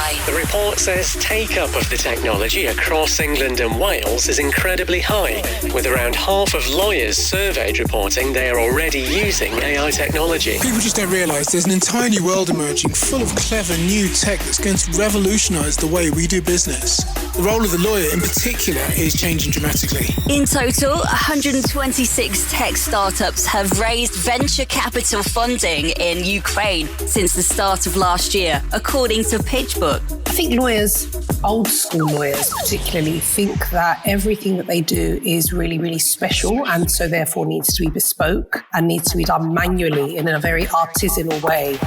AI. The report says take-up of the technology across England and Wales is incredibly high, with around half of lawyers surveyed reporting they are already using AI technology. People just don't realise there's an entire new world emerging full of clever new tech that's going to revolutionise the way we do business. The role of the lawyer in particular is changing dramatically. In total, 126 tech startups have raised venture capital funding in Ukraine since the start of last year, according to PitchBook. I think lawyers, old school lawyers particularly, think that everything that they do is really, really special and so therefore needs to be bespoke and needs to be done manually in a very artisanal way.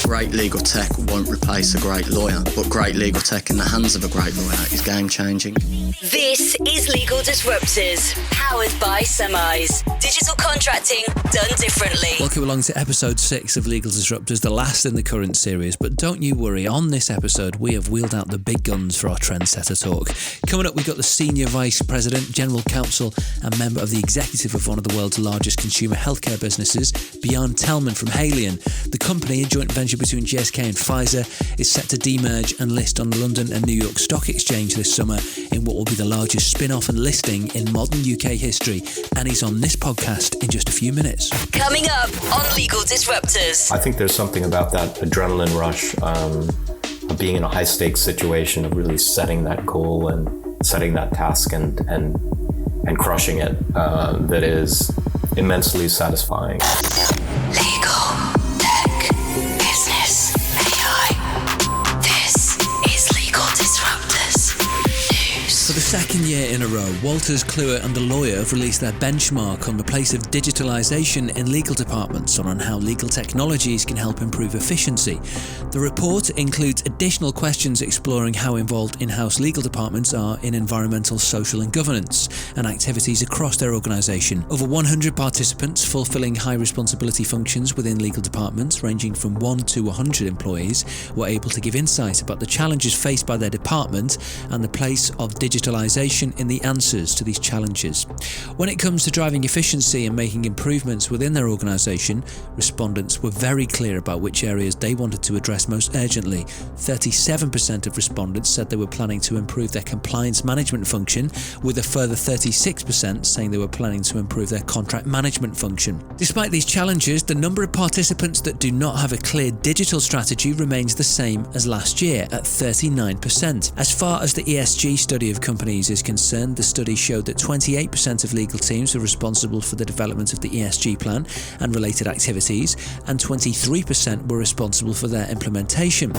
Great legal tech won't replace a great lawyer, but great legal tech in the hands of a great lawyer is game-changing. This is Legal Disruptors, powered by Summize. Digital contracting done differently. Welcome along to episode 6 of Legal Disruptors, the last in the current series. But don't you worry, on this episode we have wheeled out the big guns for our trendsetter talk. Coming up, we've got the Senior Vice President, General Counsel and member of the executive of one of the world's largest consumer healthcare businesses, Bjarne Tellmann from Haleon. The company, a joint venture between GSK and Pfizer, is set to demerge and list on the London and New York Stock Exchange this summer in what will be the largest spin-off and listing in modern UK history. And he's on this podcast in just a few minutes. Coming up on Legal Disruptors. I think there's something about that adrenaline rush of being in a high-stakes situation, of really setting that goal and setting that task and crushing it that is immensely satisfying. Legal, tech, business, AI. This is Legal Disruptors News. For the second year in a row, Walters, Kluwer and The Lawyer have released their benchmark on the place of digitalisation in legal departments and on how legal technologies can help improve efficiency. The report includes additional questions exploring how involved in-house legal departments are in environmental, social and governance and activities across their organisation. Over 100 participants fulfilling high responsibility functions within legal departments ranging from 1 to 100 employees were able to give insight about the challenges faced by their department and the place of digitalisation in the answers to these challenges. When it comes to driving efficiency and making improvements within their organisation, respondents were very clear about which areas they wanted to address most urgently. 37% of respondents said they were planning to improve their compliance management function, with a further 36% saying they were planning to improve their contract management function. Despite these challenges, the number of participants that do not have a clear digital strategy remains the same as last year at 39%. As far as the ESG study of companies is concerned, the study showed that 28% of legal teams were responsible for the development of the ESG plan and related activities, and 23% were responsible for their implementation.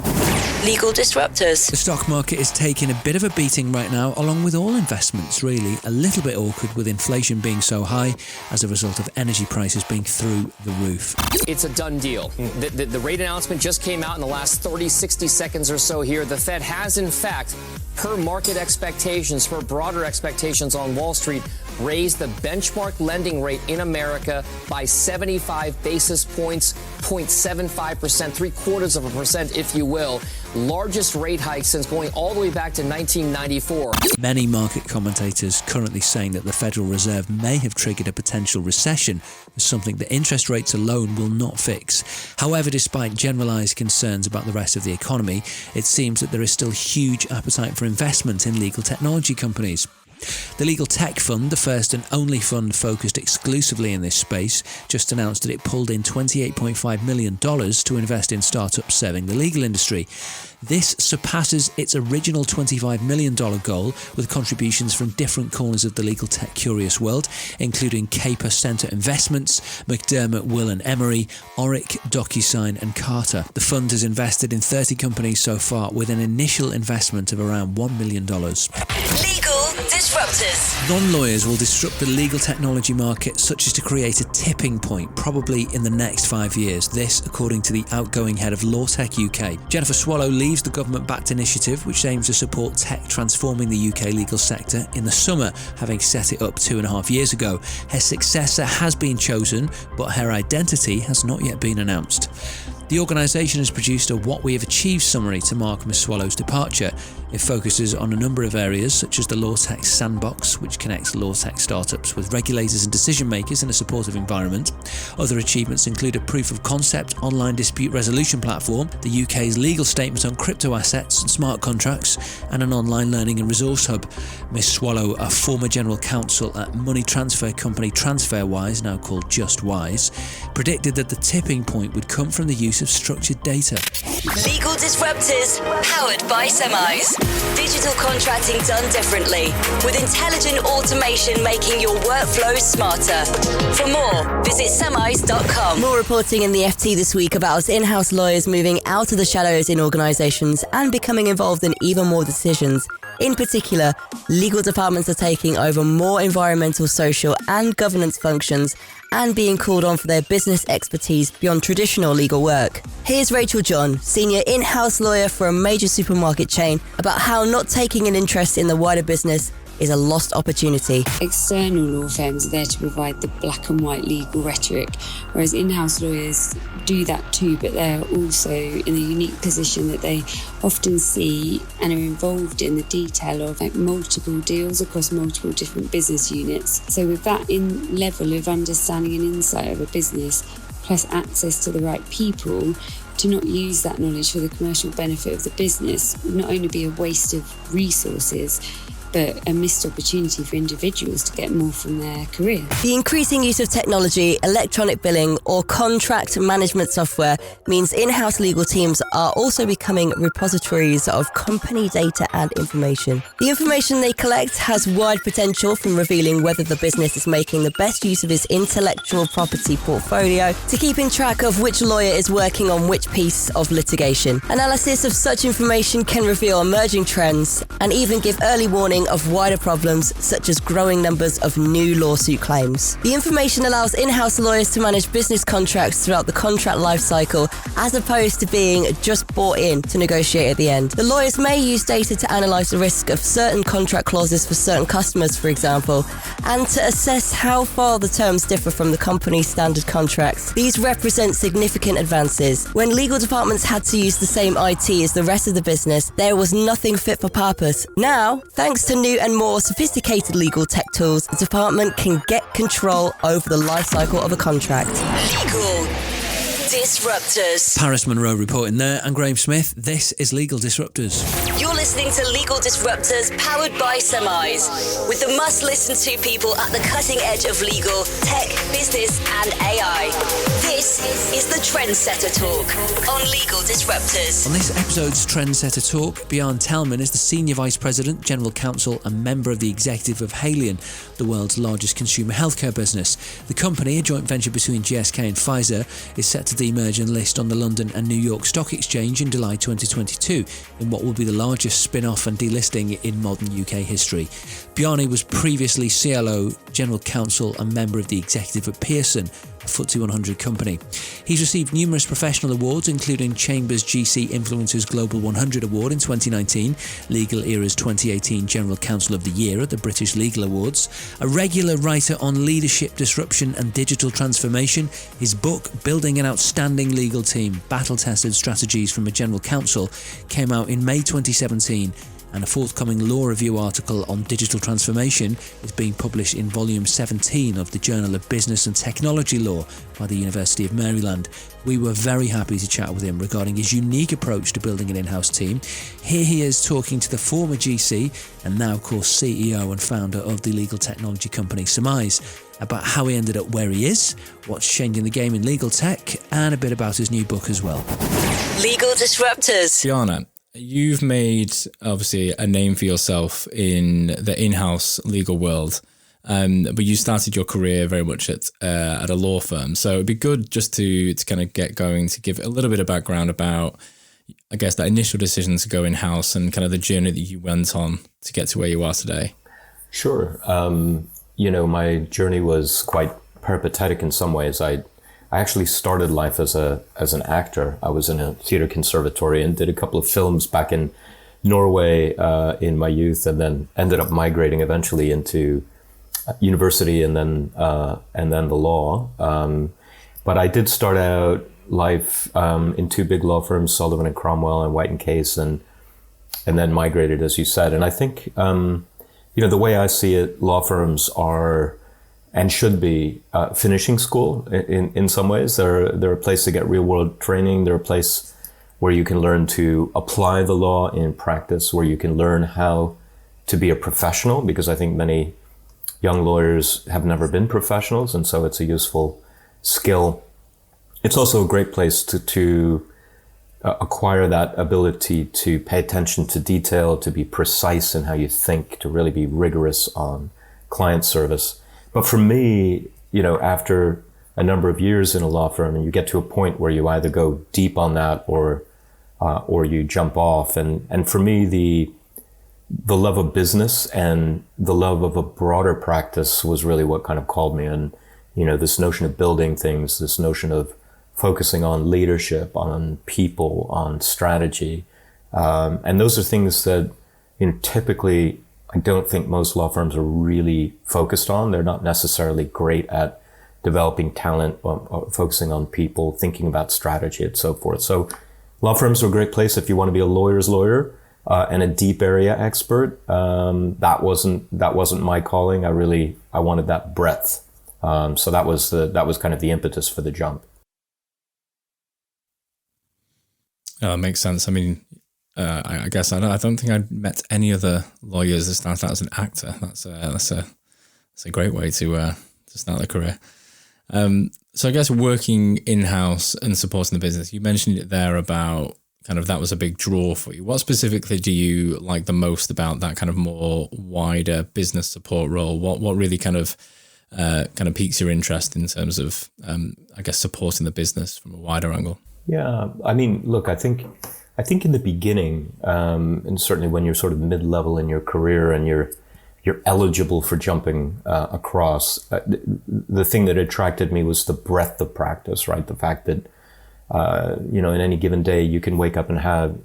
Legal Disruptors. The stock market is taking a bit of a beating right now, along with all investments really. A little bit awkward with inflation being so high as a result of energy prices being through the roof. It's a done deal. The rate announcement just came out in the last 30, 60 seconds or so here. The Fed has, in fact, per market expectations, per broader expectations on Wall Street, raised the benchmark lending rate in America by 75 basis points, 0.75%, 0.75%, if you will. Largest rate hike since going all the way back to 1994. Many market commentators currently saying that the Federal Reserve may have triggered a potential recession, something that interest rates alone will not fix. However, despite generalised concerns about the rest of the economy, it seems that there is still huge appetite for investment in legal technology companies. The Legal Tech Fund, the first and only fund focused exclusively in this space, just announced that it pulled in $28.5 million to invest in startups serving the legal industry. This surpasses its original $25 million goal, with contributions from different corners of the legal tech curious world, including Caper Centre Investments, McDermott, Will and Emery, Oric, DocuSign and Carter. The fund has invested in 30 companies so far, with an initial investment of around $1 million. Legal Disruptors. Non-lawyers will disrupt the legal technology market, such as to create a tipping point, probably in the next 5 years. This, according to the outgoing head of LoreTech UK. Jennifer Swallow leaves the government-backed initiative, which aims to support tech transforming the UK legal sector, in the summer, having set it up 2.5 years ago. Her successor has been chosen, but her identity has not yet been announced. The organisation has produced a What We Have Achieved summary to mark Ms Swallow's departure. It focuses on a number of areas such as the LoreTech Sandbox, which connects LoreTech startups with regulators and decision makers in a supportive environment. Other achievements include a proof of concept online dispute resolution platform, the UK's legal statement on crypto assets and smart contracts, and an online learning and resource hub. Miss Swallow, a former General Counsel at money transfer company TransferWise, now called JustWise, predicted that the tipping point would come from the use of structured data. Legal Disruptors, powered by Summize. Digital contracting done differently, with intelligent automation making your workflows smarter. For more, visit Summize.com. More reporting in the FT this week about us in-house lawyers moving out of the shadows in organisations and becoming involved in even more decisions. In particular, legal departments are taking over more environmental, social and governance functions and being called on for their business expertise beyond traditional legal work. Here's Rachel John, senior in-house lawyer for a major supermarket chain, about how not taking an interest in the wider business is a lost opportunity. External law firms are there to provide the black and white legal rhetoric, whereas in-house lawyers do that too, but they're also in a unique position that they often see and are involved in the detail of multiple deals across multiple different business units. So with that level of understanding and insight of a business, plus access to the right people, to not use that knowledge for the commercial benefit of the business would not only be a waste of resources, but a missed opportunity for individuals to get more from their career. The increasing use of technology, electronic billing or contract management software means in-house legal teams are also becoming repositories of company data and information. The information they collect has wide potential, from revealing whether the business is making the best use of its intellectual property portfolio to keeping track of which lawyer is working on which piece of litigation. Analysis of such information can reveal emerging trends and even give early warning of wider problems such as growing numbers of new lawsuit claims. The information allows in-house lawyers to manage business contracts throughout the contract lifecycle, as opposed to being just bought in to negotiate at the end. The lawyers may use data to analyse the risk of certain contract clauses for certain customers, for example, and to assess how far the terms differ from the company's standard contracts. These represent significant advances. When legal departments had to use the same IT as the rest of the business, there was nothing fit for purpose. Now, thanks to new and more sophisticated legal tech tools, the department can get control over the life cycle of a contract. Legal Disruptors. Paris Monroe reporting there, and Graham Smith. This is Legal Disruptors. You're listening to Legal Disruptors, powered by Summize, with the must-listen-to people at the cutting edge of legal, tech, business and AI. This is the Trendsetter Talk on Legal Disruptors. On this episode's Trendsetter Talk, Bjarne Tellmann is the Senior Vice President, General Counsel and member of the executive of Haleon, the world's largest consumer healthcare business. The company, a joint venture between GSK and Pfizer, is set to demerge and list on the London and New York Stock Exchange in July 2022 in what will be the largest spin-off and delisting in modern UK history. Bjarne was previously CLO, General Counsel and member of the executive at Pearson, a FTSE 100 company. He's received numerous professional awards, including Chambers GC Influencers Global 100 Award in 2019, Legal Era's 2018 General Counsel of the Year at the British Legal Awards, a regular writer on leadership disruption and digital transformation. His book, Building an Outstanding Legal Team, Battle-Tested Strategies from a General Counsel, came out in May 2017, and a forthcoming law review article on digital transformation is being published in volume 17 of the Journal of Business and Technology Law by the University of Maryland. We were very happy to chat with him regarding his unique approach to building an in-house team. Here he is talking to the former GC and now, of course, CEO and founder of the legal technology company Summize, about how he ended up where he is, what's changing the game in legal tech, and a bit about his new book as well. Legal Disruptors. Bjarne, you've made, obviously, a name for yourself in the in-house legal world, but you started your career very much at a law firm. So it'd be good just to kind of get going, to give a little bit of background about, I guess, that initial decision to go in-house and kind of the journey that you went on to get to where you are today. Sure. My journey was quite peripatetic in some ways. I actually started life as an actor. I was in a theatre conservatory and did a couple of films back in Norway in my youth, and then ended up migrating eventually into university and then the law. But I did start out life in two big law firms, Sullivan and Cromwell and White and Case, and then migrated, as you said. And I think, the way I see it, law firms are and should be finishing school in some ways. They're a place to get real world training. They're a place where you can learn to apply the law in practice, where you can learn how to be a professional, because I think many young lawyers have never been professionals, and so it's a useful skill. It's also a great place to acquire that ability to pay attention to detail, to be precise in how you think, to really be rigorous on client service. But for me, after a number of years in a law firm, and you get to a point where you either go deep on that or you jump off. And for me, the love of business and the love of a broader practice was really what kind of called me. And, this notion of building things, this notion of focusing on leadership, on people, on strategy. And those are things that, typically I don't think most law firms are really focused on. They're not necessarily great at developing talent or focusing on people, thinking about strategy and so forth. So law firms are a great place if you want to be a lawyer's lawyer and a deep area expert. That wasn't my calling. I wanted that breadth. So that was kind of the impetus for the jump. Oh, makes sense. I mean, I guess I don't think I'd met any other lawyers that started out as an actor. That's a great way to start their career. So I guess working in-house and supporting the business, you mentioned it there about kind of that was a big draw for you. What specifically do you like the most about that kind of more wider business support role? What really kind of piques your interest in terms of, I guess, supporting the business from a wider angle? Yeah, I mean, look, I think in the beginning, and certainly when you're sort of mid-level in your career and you're eligible for jumping across, the thing that attracted me was the breadth of practice, right? The fact that, in any given day, you can wake up and have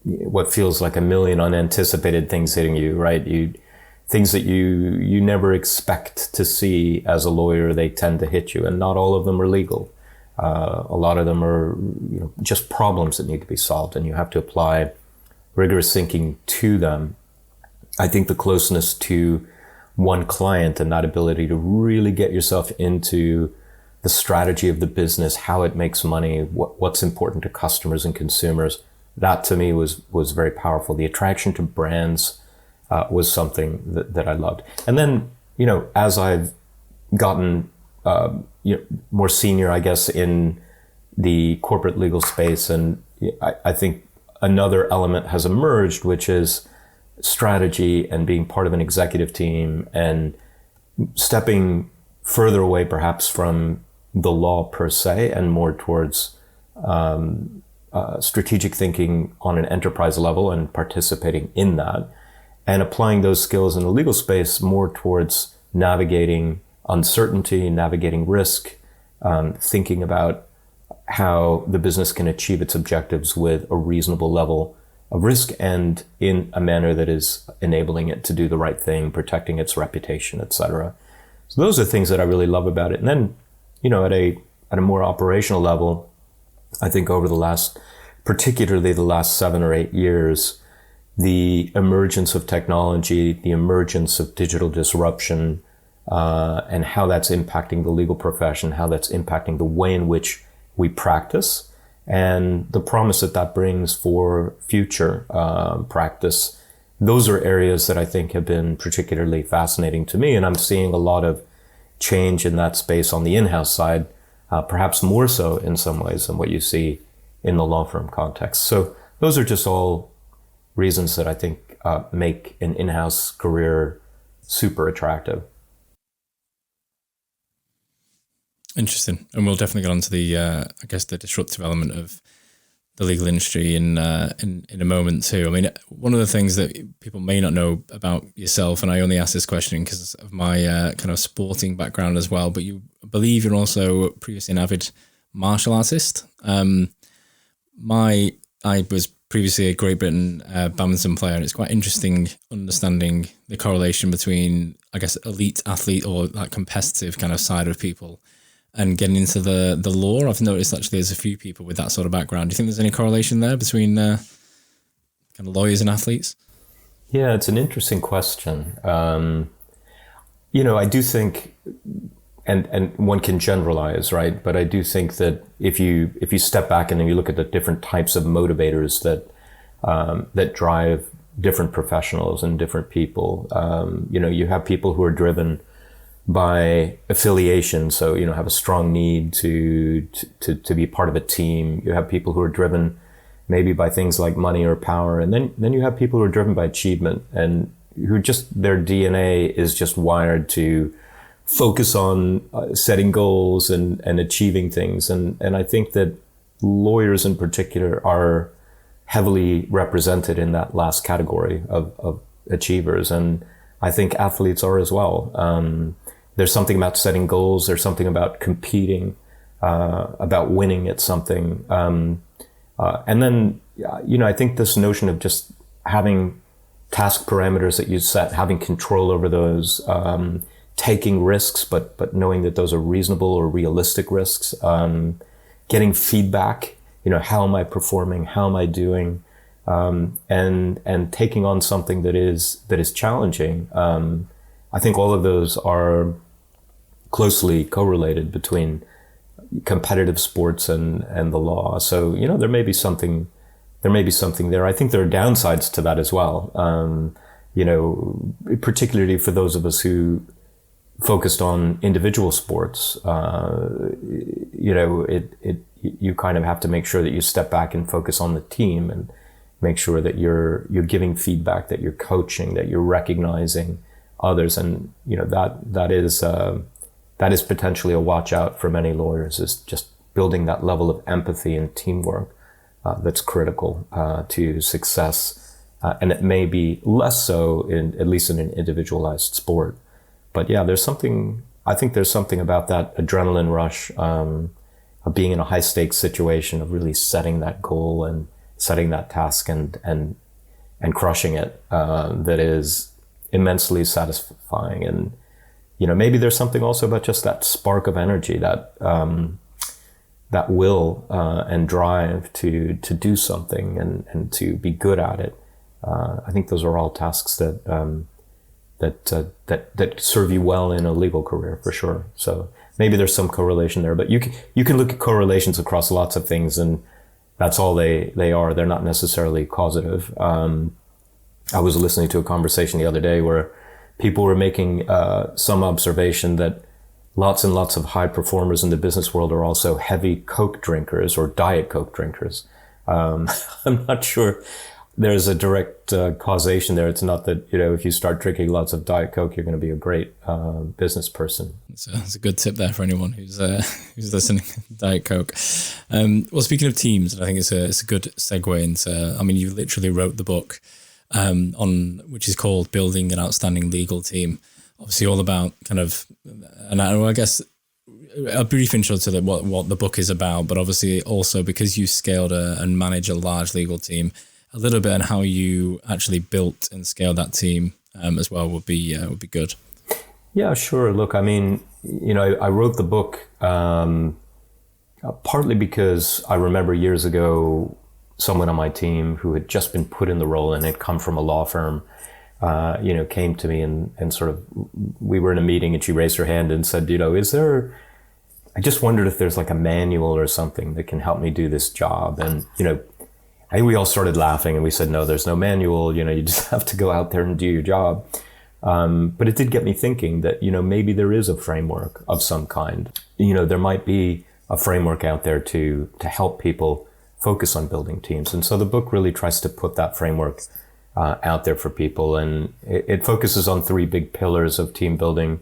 what feels like a million unanticipated things hitting you, right? Things that you never expect to see as a lawyer, they tend to hit you, and not all of them are legal. A lot of them are, just problems that need to be solved, and you have to apply rigorous thinking to them. I think the closeness to one client and that ability to really get yourself into the strategy of the business, how it makes money, what's important to customers and consumers, that to me was very powerful. The attraction to brands was something that I loved. And then, as I've gotten more senior, I guess, in the corporate legal space, and I think another element has emerged, which is strategy and being part of an executive team and stepping further away perhaps from the law per se and more towards strategic thinking on an enterprise level and participating in that, and applying those skills in the legal space more towards navigating uncertainty, navigating risk, thinking about how the business can achieve its objectives with a reasonable level of risk and in a manner that is enabling it to do the right thing, protecting its reputation, etc. So those are things that I really love about it. And then, at a more operational level, I think over particularly the last 7 or 8 years, the emergence of technology, the emergence of digital disruption, and how that's impacting the legal profession, how that's impacting the way in which we practice, and the promise that brings for future practice. Those are areas that I think have been particularly fascinating to me, and I'm seeing a lot of change in that space on the in-house side, perhaps more so in some ways than what you see in the law firm context. So those are just all reasons that I think make an in-house career super attractive. Interesting. And we'll definitely get on to the disruptive element of the legal industry in a moment too. I mean, one of the things that people may not know about yourself, and I only ask this question because of my kind of sporting background as well, but you believe you're also previously an avid martial artist. I was previously a Great Britain badminton player, and it's quite interesting understanding the correlation between, I guess, elite athlete or that competitive kind of side of people and getting into the law. I've noticed actually there's a few people with that sort of background. Do you think there's any correlation there between kind of lawyers and athletes? Yeah, it's an interesting question. I do think, and one can generalize, right? But I do think that if you step back and then you look at the different types of motivators that drive different professionals and different people, you have people who are driven by affiliation, so have a strong need to be part of a team. You have people who are driven maybe by things like money or power, and then you have people who are driven by achievement and who just their DNA is just wired to focus on setting goals and achieving things. And I think that lawyers in particular are heavily represented in that last category of achievers, and I think athletes are as well. There's something about setting goals. There's something about competing, about winning at something. And then, I think this notion of just having task parameters that you set, having control over those, taking risks, but knowing that those are reasonable or realistic risks, getting feedback, how am I performing? How am I doing? And taking on something that is challenging. I think all of those are closely correlated between competitive sports and the law. So, there may be something there. I think there are downsides to that as well. Particularly for those of us who focused on individual sports, you kind of have to make sure that you step back and focus on the team and make sure that you're giving feedback, that you're coaching, that you're recognizing others. And, that is potentially a watch out for many lawyers, is just building that level of empathy and teamwork that's critical to success. And it may be less so at least in an individualized sport. But yeah, I think there's something about that adrenaline rush of being in a high stakes situation, of really setting that goal and setting that task and crushing it, that is immensely satisfying. And, maybe there's something also about just that spark of energy, that will and drive to do something and to be good at it. I think those are all tasks that serve you well in a legal career, for sure. So maybe there's some correlation there, but you can look at correlations across lots of things, and that's all they are. They're not necessarily causative. I was listening to a conversation the other day where people were making some observation that lots and lots of high performers in the business world are also heavy Coke drinkers or Diet Coke drinkers. I'm not sure there's a direct causation there. It's not that, if you start drinking lots of Diet Coke, you're going to be a great business person. So that's a good tip there for anyone who's listening. Diet Coke. Well, speaking of teams, I think it's a good segue into, you literally wrote the book which is called Building an Outstanding Legal Team. Obviously all about kind of, and I guess a brief intro to what the book is about, but obviously also because you scaled and manage a large legal team, a little bit on how you actually built and scaled that team as well would be good. Yeah, sure. Look, I wrote the book partly because I remember years ago someone on my team who had just been put in the role and had come from a law firm, came to me and sort of, we were in a meeting and she raised her hand and said, I just wondered if there's like a manual or something that can help me do this job. And, I think we all started laughing and we said, no, there's no manual, you just have to go out there and do your job. But it did get me thinking that, maybe there is a framework of some kind. There might be a framework out there to help people focus on building teams. And so the book really tries to put that framework out there for people. And it focuses on three big pillars of team building.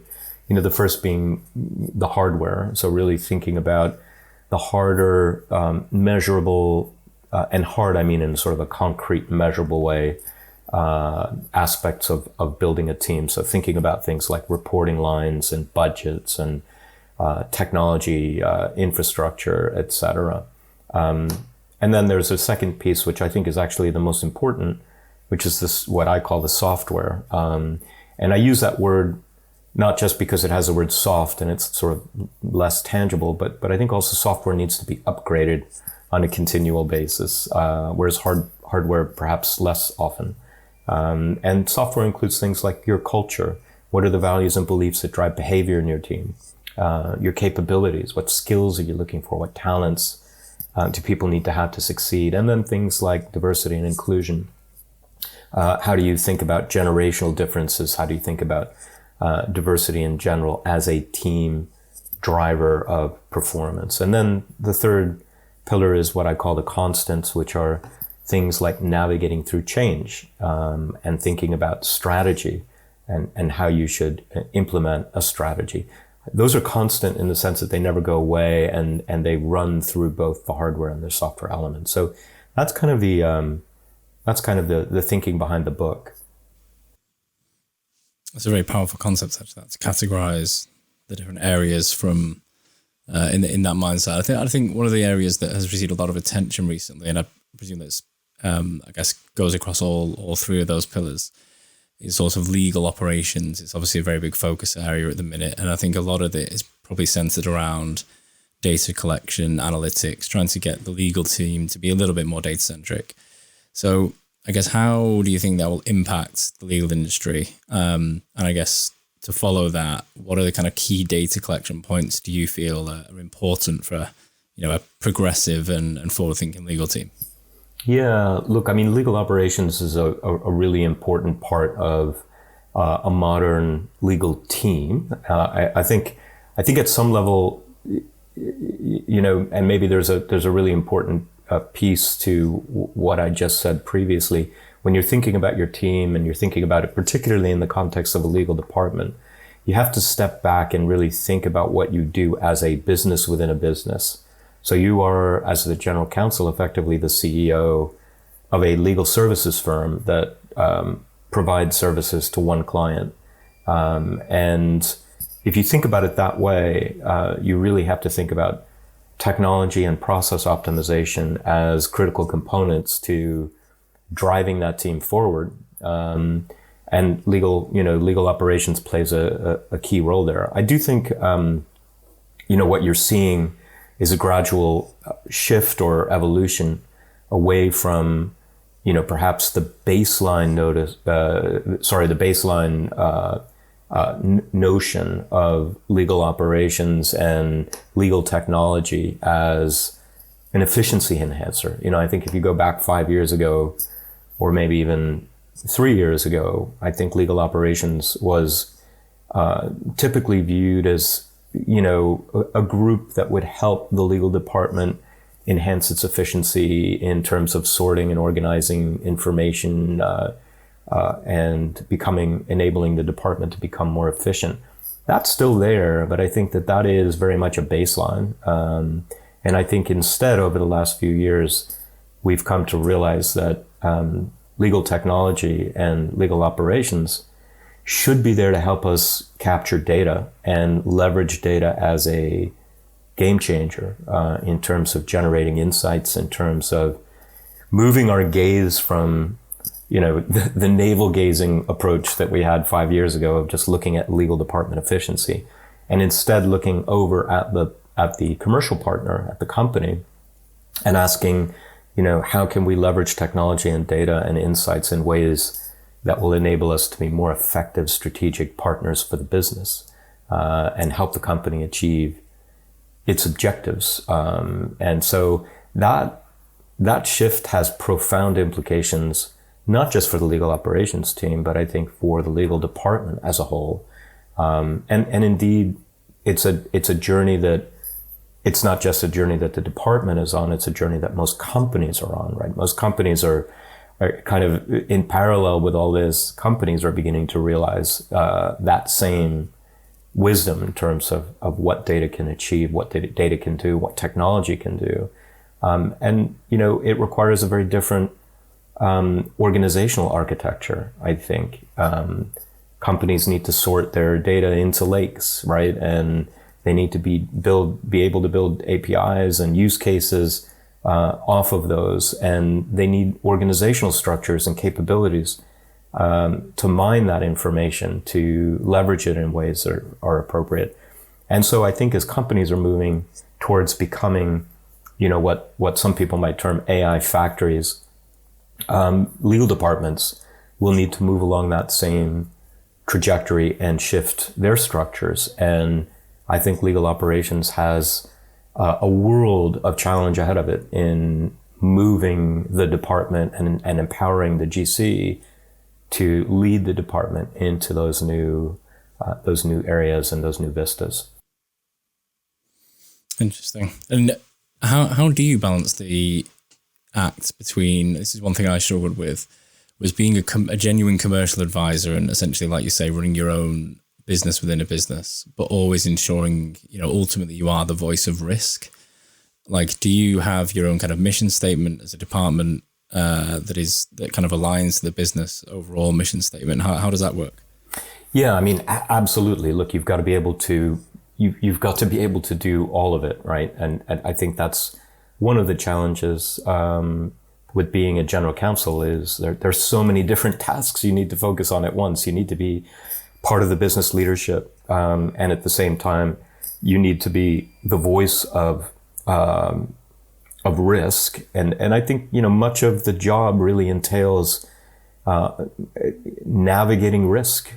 The first being the hardware. So really thinking about the harder, measurable, and hard, in sort of a concrete, measurable way, aspects of building a team. So thinking about things like reporting lines and budgets and technology, infrastructure, etc. And then there's a second piece, which I think is actually the most important, which is this, what I call the software. And I use that word not just because it has the word soft and it's sort of less tangible, but I think also software needs to be upgraded on a continual basis. Whereas hardware perhaps less often. And software includes things like your culture. What are the values and beliefs that drive behavior in your team? Your capabilities, what skills are you looking for? What talents do people need to have to succeed? And then things like diversity and inclusion. How do you think about generational differences? How do you think about diversity in general as a team driver of performance? And then the third pillar is what I call the constants, which are things like navigating through change and thinking about strategy and how you should implement a strategy. Those are constant in the sense that they never go away, and they run through both the hardware and the software elements. So that's kind of the thinking behind the book. It's a very powerful concept, actually, to categorize the different areas from in that mindset. I think one of the areas that has received a lot of attention recently, and I presume that's I guess goes across all three of those pillars, is sort of legal operations. It's obviously a very big focus area at the minute, and I think a lot of it is probably centered around data collection, analytics, trying to get the legal team to be a little bit more data centric. So I guess, how do you think that will impact the legal industry? And I guess to follow that, what are the kind of key data collection points do you feel are important for a progressive and forward-thinking legal team? Yeah, look, I mean, legal operations is a really important part of a modern legal team. I think at some level, and maybe there's a really important piece to what I just said previously. When you're thinking about your team and you're thinking about it, particularly in the context of a legal department, you have to step back and really think about what you do as a business within a business. So you are, as the General Counsel, effectively the CEO of a legal services firm that provides services to one client. And if you think about it that way, you really have to think about technology and process optimization as critical components to driving that team forward. And legal operations plays a key role there. I do think, what you're seeing is a gradual shift or evolution away from, perhaps the baseline notion of legal operations and legal technology as an efficiency enhancer. I think if you go back 5 years ago, or maybe even 3 years ago, I think legal operations was typically viewed as a group that would help the legal department enhance its efficiency in terms of sorting and organizing information and enabling the department to become more efficient. That's still there, but I think that is very much a baseline. And I think instead, over the last few years, we've come to realize that legal technology and legal operations should be there to help us capture data and leverage data as a game changer in terms of generating insights, in terms of moving our gaze from the navel gazing approach that we had 5 years ago of just looking at legal department efficiency, and instead looking over at the commercial partner, at the company, and asking, how can we leverage technology and data and insights in ways that will enable us to be more effective strategic partners for the business and help the company achieve its objectives. And so that shift has profound implications, not just for the legal operations team, but I think for the legal department as a whole. And indeed, it's a journey that, it's not just a journey that the department is on, it's a journey that most companies are on, right? Most companies are kind of in parallel with all this, companies are beginning to realize that same wisdom in terms of what data can achieve, what data can do, what technology can do. And it requires a very different organizational architecture, I think. Companies need to sort their data into lakes, right? And they need to be able to build APIs and use cases off of those, and they need organizational structures and capabilities to mine that information, to leverage it in ways that are appropriate. And so I think as companies are moving towards becoming, what some people might term AI factories, legal departments will need to move along that same trajectory and shift their structures. And I think legal operations has a world of challenge ahead of it in moving the department and empowering the GC to lead the department into those new areas and those new vistas. Interesting. And how do you balance the act between, this is one thing I struggled with, was being a genuine commercial advisor and essentially, like you say, running your own business within a business, but always ensuring, ultimately you are the voice of risk. Like, do you have your own kind of mission statement as a department that kind of aligns to the business overall mission statement? How does that work? Yeah, I mean, absolutely. Look, you've got to be able to do all of it, right? And I think that's one of the challenges with being a general counsel is there's so many different tasks you need to focus on at once. You need to be part of the business leadership, and at the same time, you need to be the voice of risk. And I think, much of the job really entails navigating risk,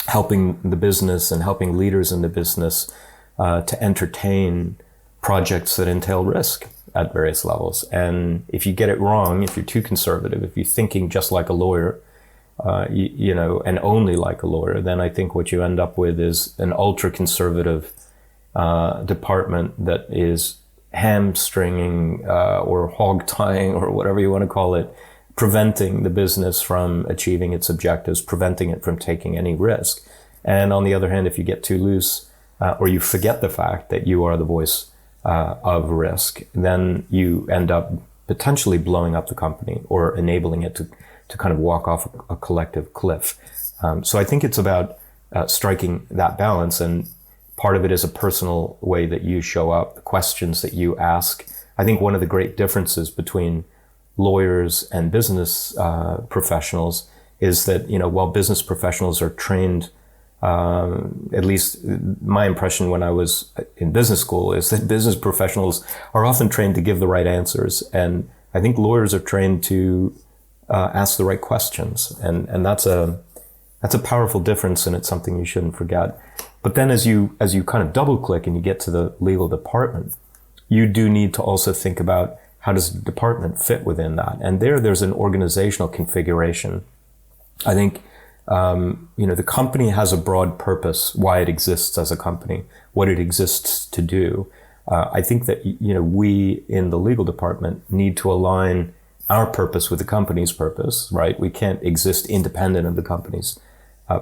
helping the business and helping leaders in the business to entertain projects that entail risk at various levels. And if you get it wrong, if you're too conservative, if you're thinking just like a lawyer, and only like a lawyer, then I think what you end up with is an ultra conservative department that is hamstringing or hog tying or whatever you want to call it, preventing the business from achieving its objectives, preventing it from taking any risk. And on the other hand, if you get too loose or you forget the fact that you are the voice of risk, then you end up potentially blowing up the company or enabling it to kind of walk off a collective cliff. So I think it's about striking that balance, and part of it is a personal way that you show up, the questions that you ask. I think one of the great differences between lawyers and business professionals is that, while business professionals are trained, at least my impression when I was in business school is that business professionals are often trained to give the right answers. And I think lawyers are trained to ask the right questions. And that's a powerful difference, and it's something you shouldn't forget. But then as you kind of double click and you get to the legal department, you do need to also think about how does the department fit within that? And there's an organizational configuration. I think, the company has a broad purpose, why it exists as a company, what it exists to do. I think that, we in the legal department need to align our purpose with the company's purpose, right? We can't exist independent of the company's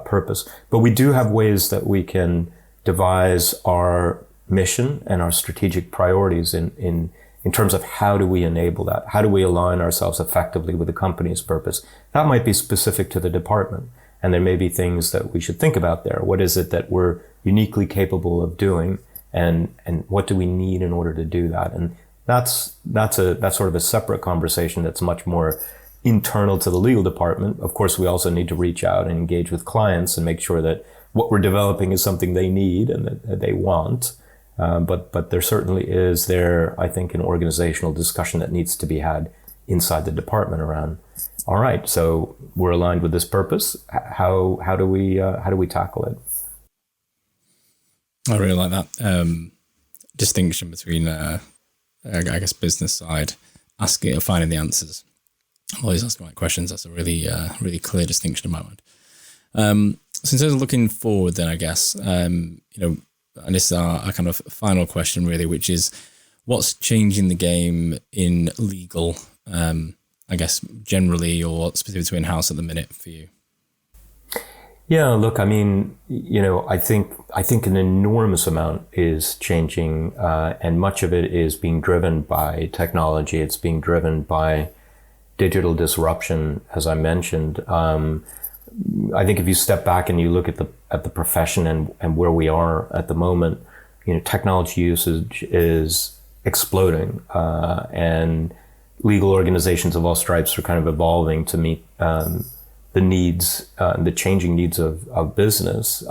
purpose, but we do have ways that we can devise our mission and our strategic priorities in terms of how do we enable that? How do we align ourselves effectively with the company's purpose? That might be specific to the department, and there may be things that we should think about there. What is it that we're uniquely capable of doing, and what do we need in order to do that? And that's sort of a separate conversation that's much more internal to the legal department. Of course, we also need to reach out and engage with clients and make sure that what we're developing is something they need and that they want. But there certainly is I think, an organizational discussion that needs to be had inside the department around, all right, so we're aligned with this purpose. How do we tackle it? I really like that distinction between, I guess, business side, asking or finding the answers. Always asking the right questions. That's a really, really clear distinction in my mind. So in terms of looking forward, then I guess, and this is our kind of final question, really, which is, what's changing the game in legal? I guess generally, or specifically to in-house at the minute for you? Yeah, look, I mean, I think an enormous amount is changing, and much of it is being driven by technology. It's being driven by digital disruption, as I mentioned. I think if you step back and you look at the profession and where we are at the moment, technology usage is exploding, and legal organizations of all stripes are kind of evolving to meet the needs, the changing needs of business.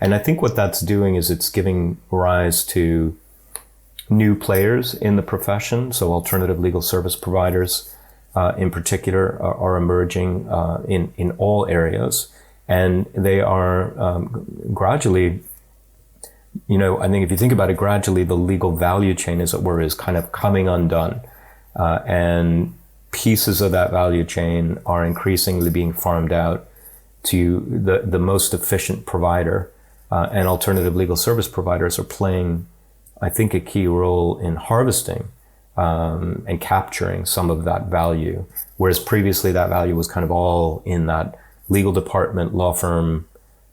And I think what that's doing is it's giving rise to new players in the profession, so alternative legal service providers, in particular are emerging in all areas, and they are gradually, I think if you think about it, gradually the legal value chain, as it were, is kind of coming undone, and pieces of that value chain are increasingly being farmed out to the most efficient provider, and alternative legal service providers are playing, I think, a key role in harvesting and capturing some of that value, whereas previously that value was kind of all in that legal department, law firm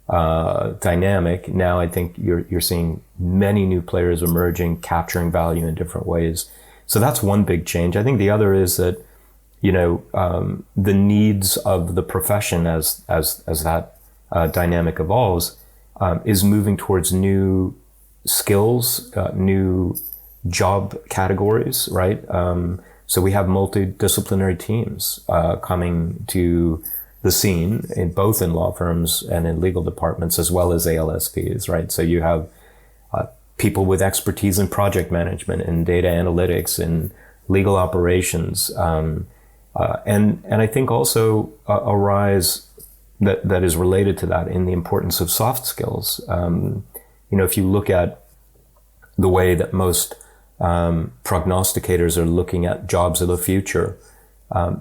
dynamic. Now I think you're seeing many new players emerging, capturing value in different ways. So that's one big change. I think the other is that the needs of the profession as that dynamic evolves is moving towards new skills, new job categories, right? So we have multidisciplinary teams coming to the scene, both in law firms and in legal departments, as well as ALSPs, right? So you have people with expertise in project management and data analytics and legal operations, and I think also a rise that is related to that in the importance of soft skills. If you look at the way that most prognosticators are looking at jobs of the future,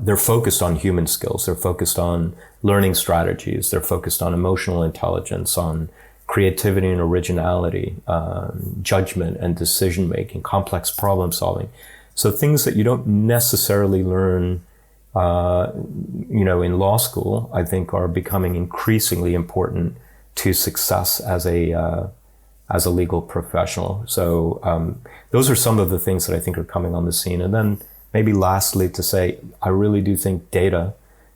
they're focused on human skills. They're focused on learning strategies. They're focused on emotional intelligence, on creativity and originality, judgment and decision-making, complex problem solving. So things that you don't necessarily learn in law school, I think are becoming increasingly important to success as a legal professional. So those are some of the things that I think are coming on the scene. And then maybe lastly to say, I really do think data,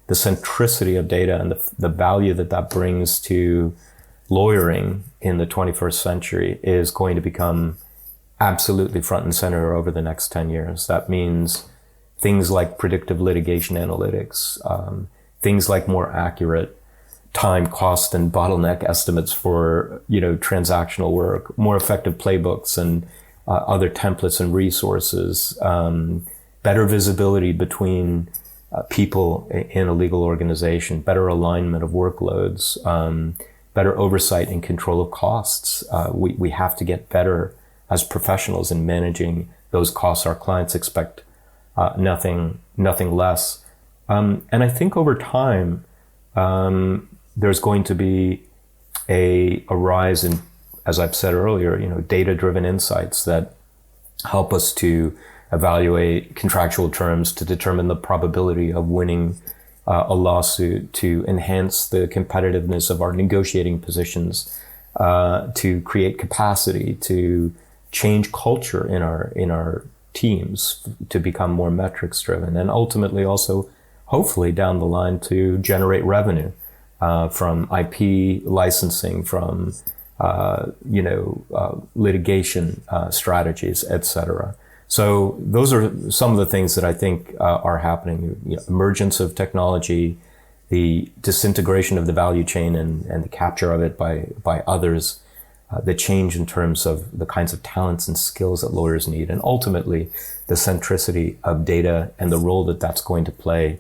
the centricity of data and the value that brings to lawyering in the 21st century is going to become absolutely front and center over the next 10 years. That means things like predictive litigation analytics, things like more accurate time, cost, and bottleneck estimates for, transactional work, more effective playbooks and other templates and resources, better visibility between people in a legal organization, better alignment of workloads, better oversight and control of costs. We have to get better as professionals in managing those costs. Our clients expect nothing less. And I think over time, there's going to be a rise in, as I've said earlier, data-driven insights that help us to evaluate contractual terms, to determine the probability of winning a lawsuit, to enhance the competitiveness of our negotiating positions, to create capacity, to change culture in our teams, to become more metrics driven, and ultimately also, hopefully down the line, to generate revenue from IP licensing, from litigation strategies, etc. So those are some of the things that I think are happening. Emergence of technology, the disintegration of the value chain and the capture of it by others, the change in terms of the kinds of talents and skills that lawyers need, and ultimately the centricity of data and the role that that's going to play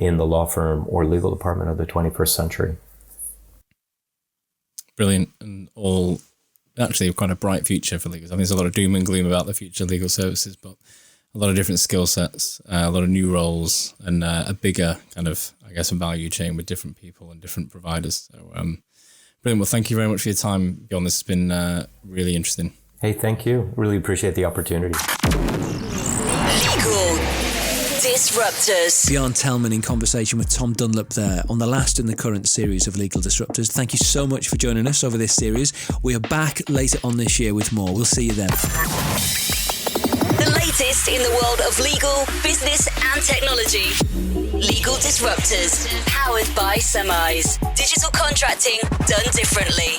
in the law firm or legal department of the 21st century. Brilliant. And all actually quite a bright future for legal. I mean, there's a lot of doom and gloom about the future of legal services, but a lot of different skill sets, a lot of new roles, and a bigger kind of, I guess, a value chain with different people and different providers. So brilliant. Well, thank you very much for your time, Bjarne. This has been really interesting. Hey, thank you. Really appreciate the opportunity. Legal Disruptors. Bjarne Tellmann in conversation with Tom Dunlop there on the last in the current series of Legal Disruptors. Thank you so much for joining us over this series. We are back later on this year with more. We'll see you then. The latest in the world of legal, business and technology. Legal Disruptors, powered by Summize. Digital contracting done differently.